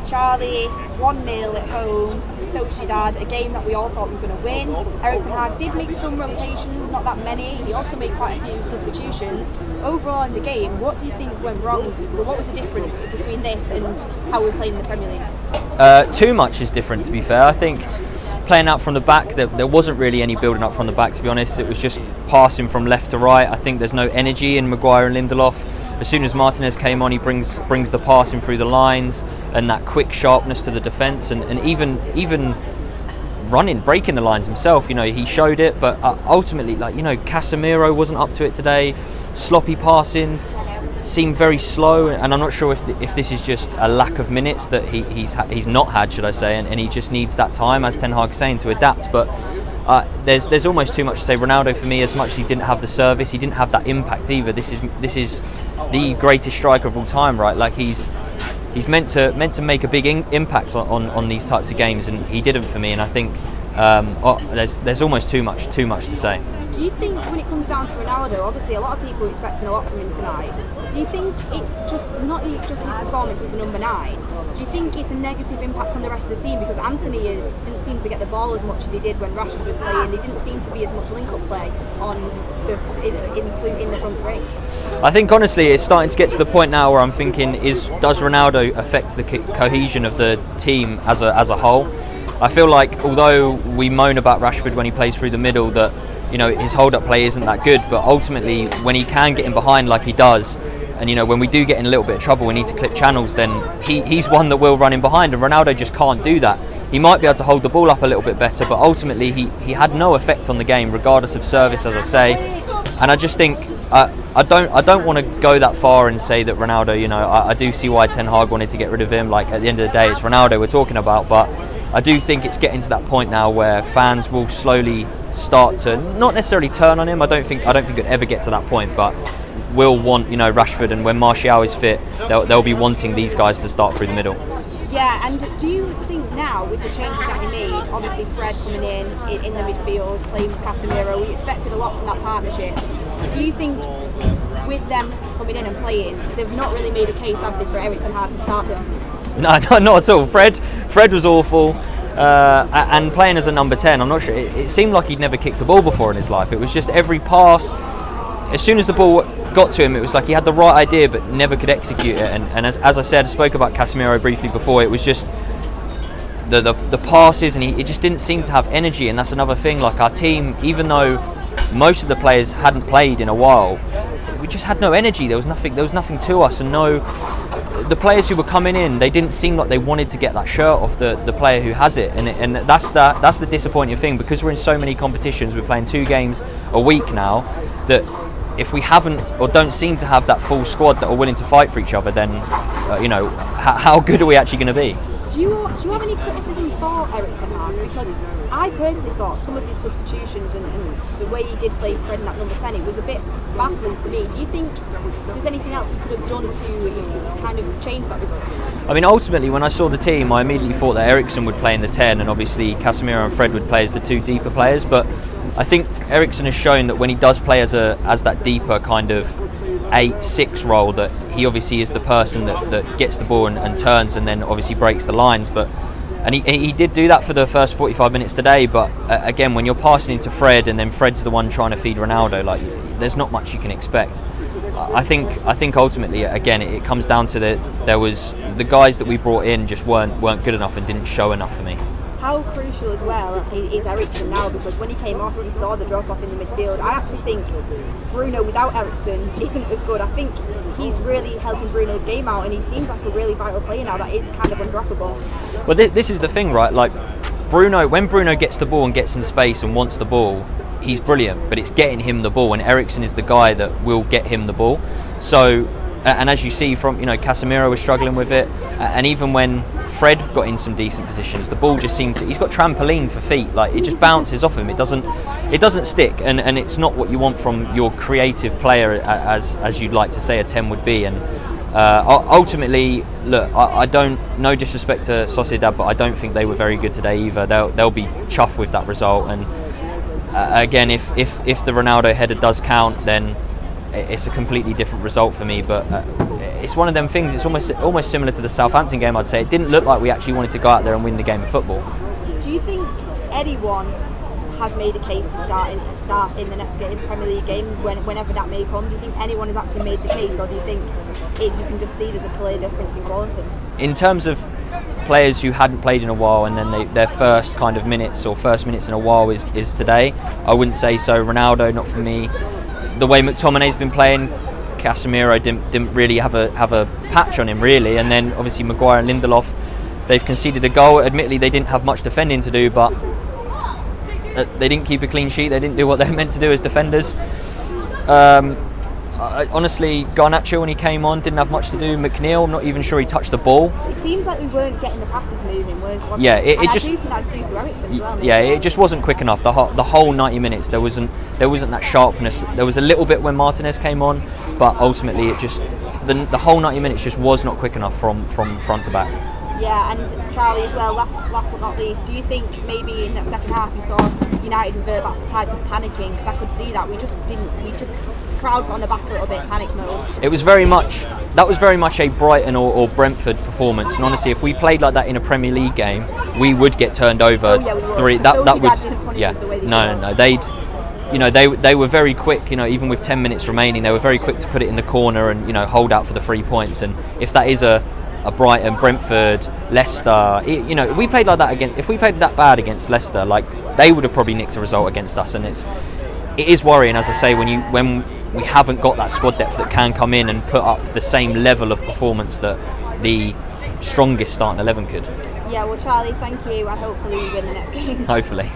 Charlie, 1-0 at home, Sociedad, a game that we all thought we were going to win. Eriksen did make some rotations, not that many. He also made quite a few substitutions. Overall in the game, what do you think went wrong? What was the difference between this and how we played in the Premier League? Too much is different, to be fair. I think playing out from the back, there wasn't really any building up from the back, to be honest. It was just passing from left to right. I think there's no energy in Maguire and Lindelof. As soon as Martinez came on, he brings the passing through the lines and that quick sharpness to the defence, and even breaking the lines himself. He showed it, but ultimately, Casemiro wasn't up to it today. Sloppy passing, seemed very slow, and I'm not sure if this is just a lack of minutes that he's not had, should I say, and he just needs that time, as Ten Hag's saying, to adapt. But there's almost too much to say. Ronaldo, for me, as much as he didn't have the service, he didn't have that impact either. This is the greatest striker of all time, right? Like he's meant to make a big impact on these types of games, and he didn't for me. And I think there's almost too much to say. Do you think when it comes down to Ronaldo, obviously a lot of people are expecting a lot from him tonight, do you think it's just not just his performance as a number 9? Do you think it's a negative impact on the rest of the team? Because Anthony didn't seem to get the ball as much as he did when Rashford was playing. There didn't seem to be as much link-up play in the front three. I think honestly it's starting to get to the point now where I'm thinking, does Ronaldo affect the cohesion of the team as a whole? I feel like although we moan about Rashford when he plays through the middle, that his hold-up play isn't that good, but ultimately when he can get in behind like he does, and when we do get in a little bit of trouble, we need to clip channels, then he's one that will run in behind, and Ronaldo just can't do that. He might be able to hold the ball up a little bit better, but ultimately he had no effect on the game, regardless of service, as I say. And I just think I don't want to go that far and say that Ronaldo, I do see why Ten Hag wanted to get rid of him. Like, at the end of the day, it's Ronaldo we're talking about, but I do think it's getting to that point now where fans will slowly start to not necessarily turn on him. I don't think it'd ever get to that point, but will want Rashford, and when Martial is fit, they'll be wanting these guys to start through the middle. Yeah, and do you think now with the changes that he made, obviously Fred coming in the midfield, playing with Casemiro, we expected a lot from that partnership. Do you think with them coming in and playing, they've not really made a case, have they, for Eriksen to start them? No, not at all. Fred was awful, and playing as a number 10, I'm not sure. It seemed like he'd never kicked a ball before in his life. It was just every pass. As soon as the ball got to him, it was like he had the right idea but never could execute it. And as I said, I spoke about Casemiro briefly before. It was just the passes, and he just didn't seem to have energy. And that's another thing. Like, our team, even though most of the players hadn't played in a while, we just had no energy. There was nothing to us, and the players who were coming in, they didn't seem like they wanted to get that shirt off the player who has it, and that's the disappointing thing, because we're in so many competitions. We're playing 2 games a week now, that if we haven't or don't seem to have that full squad that are willing to fight for each other, then how good are we actually going to be? Do you have any criticism for Eriksen? Because I personally thought some of his substitutions and the way he did play Fred in that number 10, it was a bit baffling to me. Do you think there's anything else he could have done to kind of change that result? I mean, ultimately, when I saw the team, I immediately thought that Eriksen would play in the 10, and obviously Casemiro and Fred would play as the 2 deeper players. But I think Eriksen has shown that when he does play as that deeper kind of 8-6 role, that he obviously is the person that gets the ball and turns, and then obviously breaks the lines. And he did do that for the first 45 minutes today, but again, when you're passing into Fred, and then Fred's the one trying to feed Ronaldo, like, there's not much you can expect. I think ultimately, again, it comes down to the guys that we brought in just weren't good enough and didn't show enough for me. How crucial as well is Eriksen now, because when he came off, you saw the drop off in the midfield. I actually think Bruno without Eriksen isn't as good. I think he's really helping Bruno's game out, and he seems like a really vital player now that is kind of undroppable. Well, this is the thing, right? Like, when Bruno gets the ball and gets in space and wants the ball, he's brilliant, but it's getting him the ball, and Eriksen is the guy that will get him the ball. So, and as you see from, Casemiro was struggling with it, and even when Fred got in some decent positions, the ball just seemed to, he's got trampoline for feet, like, it just bounces off him. It doesn't stick, and it's not what you want from your creative player, as you'd like to say a 10 would be. And ultimately, look, I don't, no disrespect to Sociedad, but I don't think they were very good today either. They'll be chuffed with that result. And again, if the Ronaldo header does count, then it's a completely different result for me. But it's one of them things. It's almost similar to the Southampton game. I'd say it didn't look like we actually wanted to go out there and win the game of football. Do you think anyone has made a case to start in the next Premier League game, whenever that may come? Do you think anyone has actually made the case, or do you think you can just see there's a clear difference in quality? In terms of players who hadn't played in a while, and then their first kind of minutes or first minutes in a while is today, I wouldn't say so. Ronaldo, not for me. The way McTominay's been playing, Casemiro didn't really have a patch on him really, and then obviously Maguire and Lindelof, they've conceded a goal. Admittedly, they didn't have much defending to do, but they didn't keep a clean sheet. They didn't do what they're meant to do as defenders. Honestly, Garnacho, when he came on, didn't have much to do. McNeil, I'm not even sure he touched the ball. It seems like we weren't getting the passes moving. Yeah, I do think that's due to Eriksen as well. Maybe. Yeah, it just wasn't quick enough. The whole 90 minutes, there wasn't that sharpness. There was a little bit when Martinez came on, but ultimately it just the whole 90 minutes just was not quick enough from front to back. Yeah, and Charlie as well, last but not least, do you think maybe in that second half you saw United revert back to type of panicking? Because I could see that the crowd got on the back a little bit, panic mode. That was very much a Brighton or Brentford performance, and honestly, if we played like that in a Premier League game, we would get turned over. Oh, yeah, we would. Three. That would, yeah. The way They were very quick. Even with 10 minutes remaining, they were very quick to put it in the corner and hold out for the 3 points. And if that is a Brighton, Brentford, Leicester, we played like that again. If we played that bad against Leicester, like they would have probably nicked a result against us. And it is worrying, as I say, when we haven't got that squad depth that can come in and put up the same level of performance that the strongest starting 11 could. Yeah, well, Charlie, thank you, and hopefully we win the next game. Hopefully.